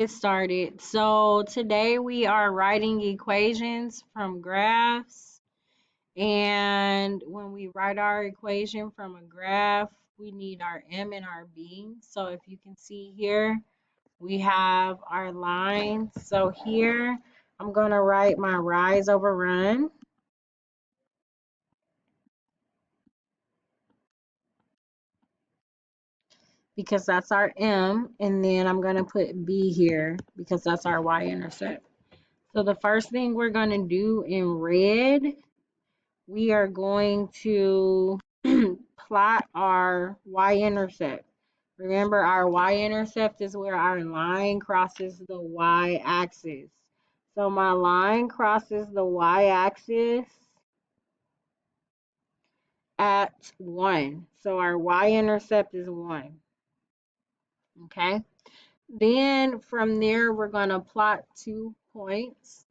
Get started. So today we are writing equations from graphs. And when we write our equation from a graph, we need our M and our B. So if you can see here, we have our lines. So here, I'm going to write my rise over run because that's our M. And then I'm going to put B here because that's our y-intercept. So the first thing we're going to do in red, we are going to plot our y-intercept. Remember, our y-intercept is where our line crosses the y-axis. So my line crosses the y-axis at 1. So our y-intercept is 1. Okay? Then from there, we're going to plot 2 points.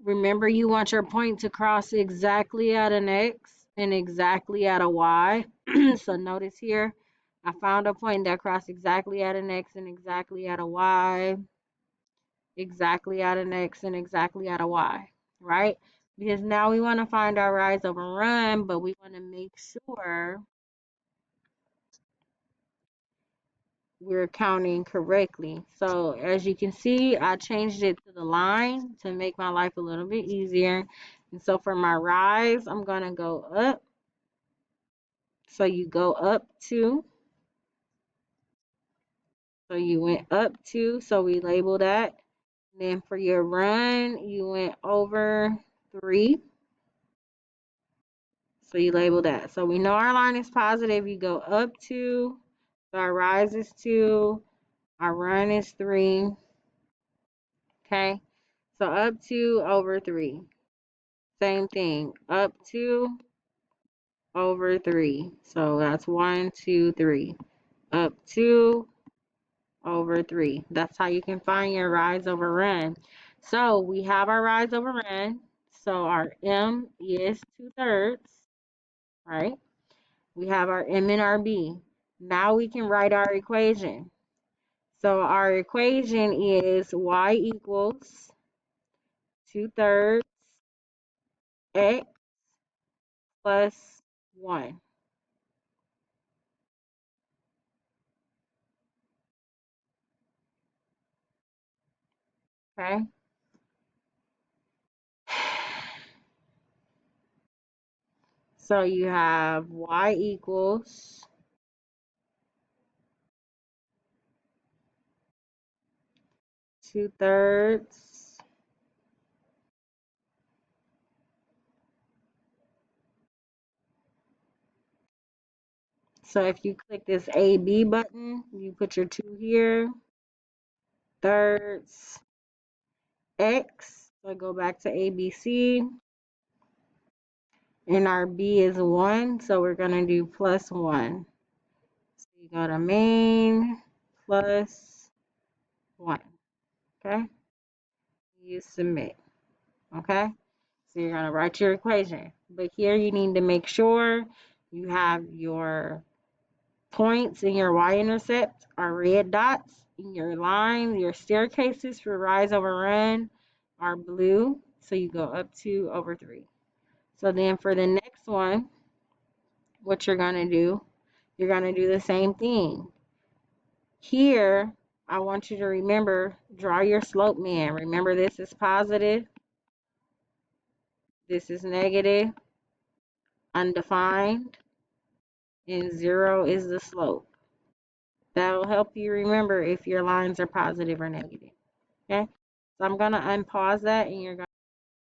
Remember, you want your point to cross exactly at an X and exactly at a Y. So notice here, I found a point that crossed exactly at an X and exactly at a Y, exactly at an X and exactly at a Y, right? Because now we want to find our rise over run, but we want to make sure we're counting correctly. So as you can see, I changed it to the line to make my life a little bit easier. And so for my rise, I'm going to go up. So you go up 2. So you went up 2. So we label that. And then for your run, you went over 3. So you label that. So we know our line is positive. You go up 2. So our rise is 2. Our run is 3. Okay. So up 2 over 3. Same thing. Up 2 over 3. So that's 1, 2, 3. Up 2 over 3. That's how you can find your rise over run. So we have our rise over run. So our M is 2/3, right? We have our M and our B. Now we can write our equation. So our equation is y equals 2/3 x plus 1. Okay? So you have y equals 2/3. So if you click this AB button, you put your 2 here, thirds, X. So go back to ABC. And our B is 1, so we're going to do plus 1. So you go to main plus 1. Okay? You submit. Okay? So you're going to write your equation. But here you need to make sure you have your points in your y-intercept are red dots. In your line, your staircases for rise over run are blue. So you go up 2 over 3. So then for the next one, what you're going to do, you're going to do the same thing. Here, I want you to remember, draw your slope man. Remember, this is positive, this is negative, undefined, and 0 is the slope. That'll help you remember if your lines are positive or negative. Okay, so I'm going to unpause that and you're going